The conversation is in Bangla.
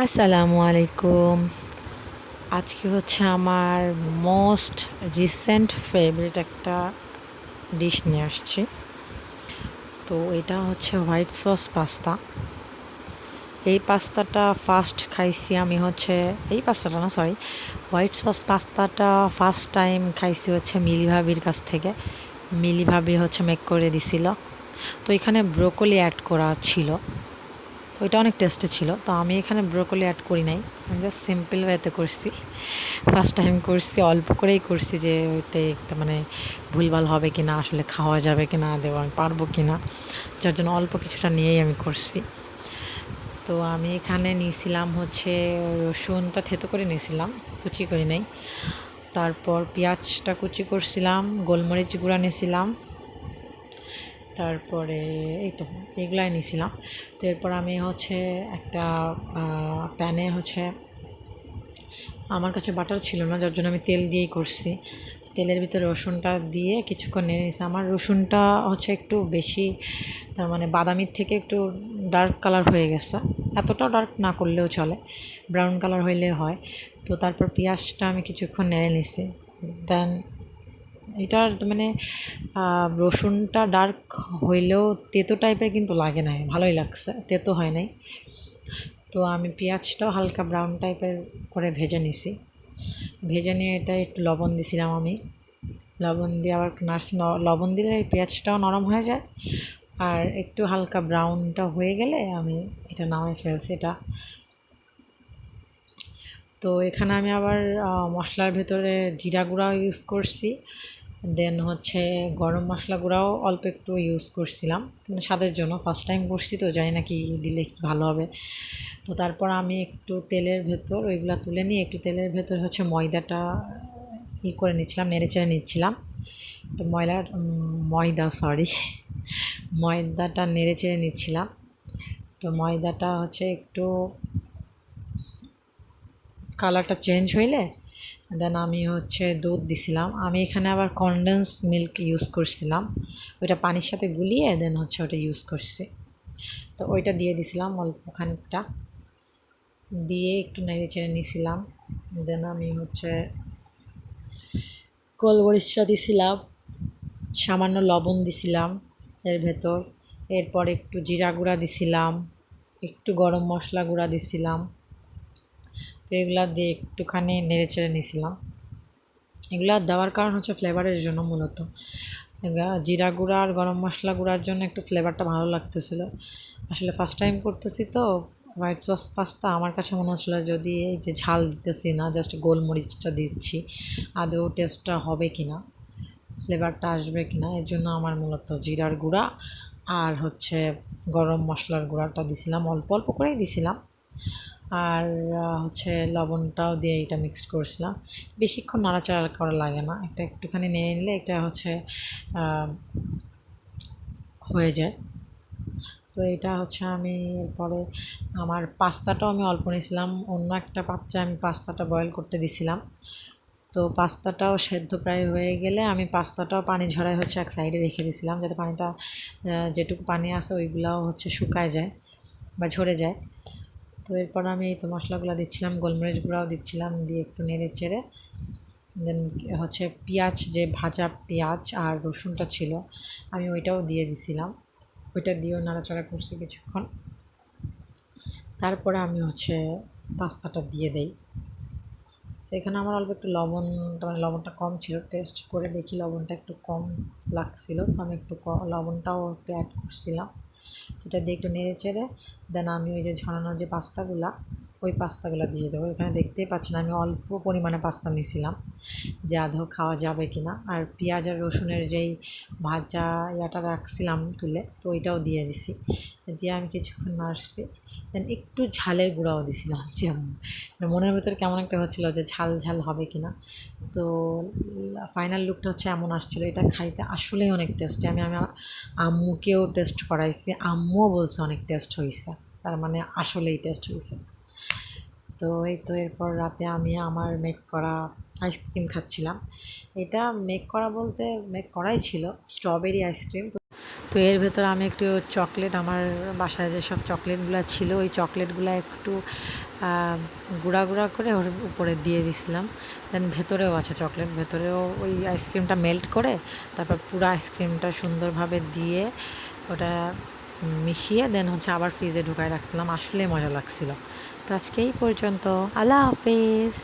আসসালামু আলাইকুম। আজকে হচ্ছে আমার মোস্ট রিসেন্ট ফেভারিট একটা ডিশ নিয়ে আসছি। তো এটা হচ্ছে হোয়াইট সস পাস্তা। এই পাস্তাটা ফার্স্ট খাইছি আমি হচ্ছে হোয়াইট সস পাস্তাটা ফার্স্ট টাইম খাইছি হচ্ছে মিলি ভাবির কাছ থেকে। মিলি ভাবি হচ্ছে মেক করে দিছিল। তো এখানে ব্রোকলি অ্যাড করা ছিল। তো এটা অনেক টেস্টি ছিল। তো আমি এখানে ব্রোকলি অ্যাড করি নাই, আমি জাস্ট সিম্পল ওয়েতে করছি। ফার্স্ট টাইম করছি, অল্প করেই করছি, যে ওইতে একটা মানে ভুলভাল হবে কি না, আসলে খাওয়া যাবে কি না, দেওয়া আমি পারবো কি না, যার জন্য অল্প কিছুটা নিয়েই আমি করছি। তো আমি এখানে নিয়েছিলাম হচ্ছে রসুনটা থেতো করে নিয়েছিলাম, কুচি করে নেই। তারপর পেঁয়াজটা কুচি করছিলাম, গোলমরিচ গুঁড়া নিয়েছিলাম, তারপরে এই তো এগুলাই নিয়েছিলাম। তো এরপর আমি হচ্ছে একটা প্যানে হচ্ছে, আমার কাছে বাটার ছিল না, যার জন্য আমি তেল দিয়েই করছি। তেলের ভিতরে রসুনটা দিয়ে কিছুক্ষণ নেড়ে নিয়েছি। আমার রসুনটা হচ্ছে একটু বেশি, তার মানে বাদামির থেকে একটু ডার্ক কালার হয়ে গেছে। এতটাও ডার্ক না করলেও চলে, ব্রাউন কালার হইলে হয়। তো তারপর পেঁয়াজটা আমি কিছুক্ষণ নেড়ে নিছি। দেন এটার মানে রসুনটা ডার্ক হইলেও তেতো টাইপের কিন্তু লাগে নাই, ভালোই লাগছে, তেতো হয় নাই। তো আমি পেঁয়াজটাও হালকা ব্রাউন টাইপের করে ভেজে নিছি। ভেজে নিয়ে এটা একটু লবণ দিছিলাম আমি। লবণ দিয়ে আবার লবণ দিলে এই পেঁয়াজটাও নরম হয়ে যায়। আর একটু হালকা ব্রাউনটা হয়ে গেলে আমি এটা নামাই ফেলছি এটা। তো এখানে আমি আবার মশলার ভেতরে জিরা গুঁড়াও ইউজ করছি। দেন হচ্ছে গরম মশলা গুঁড়াও অল্প একটু ইউজ করছিলাম, মানে স্বাদের জন্য। ফার্স্ট টাইম করছি তো জানি না কি দিলে কি ভালো হবে। তো তারপর আমি একটু তেলের ভেতর ওইগুলা তুলে নিয়ে একটু তেলের ভেতর হচ্ছে ময়দাটা করে নিচ্ছিলাম, নেড়ে চেড়ে নিচ্ছিলাম। তো ময়দাটা নেড়ে চেড়ে নিচ্ছিলাম। তো ময়দাটা হচ্ছে একটু কালারটা চেঞ্জ হইলে দেন আমি হচ্ছে দুধ দিছিলাম। আমি এখানে আবার কনডেন্স মিল্ক ইউজ করছিলাম, ওইটা পানির সাথে গুলিয়ে দেন হচ্ছে ওটা ইউজ করছি। তো ওইটা দিয়ে দিছিলাম অল্প খানিকটা, দিয়ে একটু নেড়ে চেড়ে নিছিলাম। দেন আমি হচ্ছে গোলমরিচটা দিছিলাম, সামান্য লবণ দিছিলাম এর ভেতর। এরপর একটু জিরা গুঁড়া দিছিলাম, একটু গরম মশলা গুঁড়া দিছিলাম। তো এগুলা দিয়ে একটুখানি নেড়ে চেড়ে নিছিলাম। এগুলা দেওয়ার কারণ হচ্ছে ফ্লেভারের জন্য মূলত। জিরা গুঁড়া আর গরম মশলা গুঁড়ার জন্য একটু ফ্লেভারটা ভালো লাগতেছিল। আসলে ফার্স্ট টাইম করতেছি তো হোয়াইট সস পাস্তা, আমার কাছে মনে হচ্ছিলো যদি এই যে ঝাল দিতেছি না, জাস্ট গোলমরিচটা দিচ্ছি, আদৌ টেস্টটা হবে কি না, ফ্লেভারটা আসবে কি না, এর জন্য আমার মূলত জিরার গুঁড়া আর হচ্ছে গরম মশলার গুঁড়াটা দিছিলাম, অল্প অল্প করেই দিছিলাম। আর হচ্ছে লবণটাও দিয়ে এটা মিক্সড করছিলাম। বেশিক্ষণ নাড়াচাড়া করা লাগে না, একটা একটুখানি নেড়ে নিলে এটা হচ্ছে হয়ে যায়। তো এটা হচ্ছে আমি এরপরে আমার পাস্তাটাও আমি অল্প নিয়েছিলাম, অন্য একটা পাত্রে আমি পাস্তাটা বয়েল করতে দিছিলাম। তো পাস্তাটাও সেদ্ধ প্রায় হয়ে গেলে আমি পাস্তাটাও পানি ঝরাই হচ্ছে এক সাইডে রেখে দিয়েছিলাম, যাতে পানিটা যেটুকু পানি আছে ওইগুলাও হচ্ছে শুকায় যায় বা ঝরে যায়। তো এরপর আমি এই তো মশলাগুলো দিচ্ছিলাম, গোলমরিচ গুঁড়াও দিচ্ছিলাম, দিয়ে একটু নেড়ে চেড়ে দেন হচ্ছে পেঁয়াজ, যে ভাজা পেঁয়াজ আর রসুনটা ছিল আমি ওইটাও দিয়ে দিছিলাম। ওইটা দিয়েও নাড়াচাড়া করছি কিছুক্ষণ। তারপরে আমি হচ্ছে পাস্তাটা দিয়ে দেই। তো এখানে আমার অল্প একটু মানে লবণটা কম ছিল, টেস্ট করে দেখি লবণটা একটু কম লাগছিল, তো আমি একটু লবণটাও একটু অ্যাড করছিলাম। সেটা দিয়ে একটু নেড়ে চেড়ে দেন আমি ওই যে ঝরানো যে পাস্তাগুলা, ওই পাস্তাগুলো দিয়ে দেবো। এখানে দেখতেই পাচ্ছেন আমি অল্প পরিমাণে পাস্তা নিয়েছিলাম, যে আদৌ খাওয়া যাবে কি না। আর পেঁয়াজ আর রসুনের যেই ভাজা ইয়াটা রাখছিলাম তুলে, তো ওইটাও দিয়ে দিছি। দিয়ে আমি কিছুক্ষণ নাড়ছি। দেন একটু ঝালের গুঁড়াও দিছিলাম, যে মনের ভেতরে কেমন একটা হচ্ছিলো যে ঝাল ঝাল হবে কি না। তো ফাইনাল লুকটা হচ্ছে এমন আসছিলো। এটা খাইতে আসলেই অনেক টেস্টি। আমি আমার আম্মুকেও টেস্ট করাইছি, আম্মুও বলছে অনেক টেস্ট হয়েছে, তার মানে আসলেই টেস্ট হয়েছে। তো এই তো এরপর রাতে আমি আমার মেক করা আইসক্রিম খাচ্ছিলাম। এটা মেক করা বলতে মেক করাই ছিল স্ট্রবেরি আইসক্রিম। তো এর ভেতরে আমি একটু চকলেট, আমার বাসায় যেসব চকলেটগুলো ছিল ওই চকলেটগুলো একটু গুঁড়া গুঁড়া করে ওর উপরে দিয়ে দিছিলাম। দেন ভেতরেও আছে চকলেট, ভেতরেও ওই আইসক্রিমটা মেল্ট করে তারপর পুরো আইসক্রিমটা সুন্দরভাবে দিয়ে ওটা মিশিয়ে দেন হচ্ছে আবার ফ্রিজে ঢুকায় রাখছিলাম। আসলেই মজা লাগছিল। তো আজকে এই পর্যন্ত। আল্লাহ হাফেজ।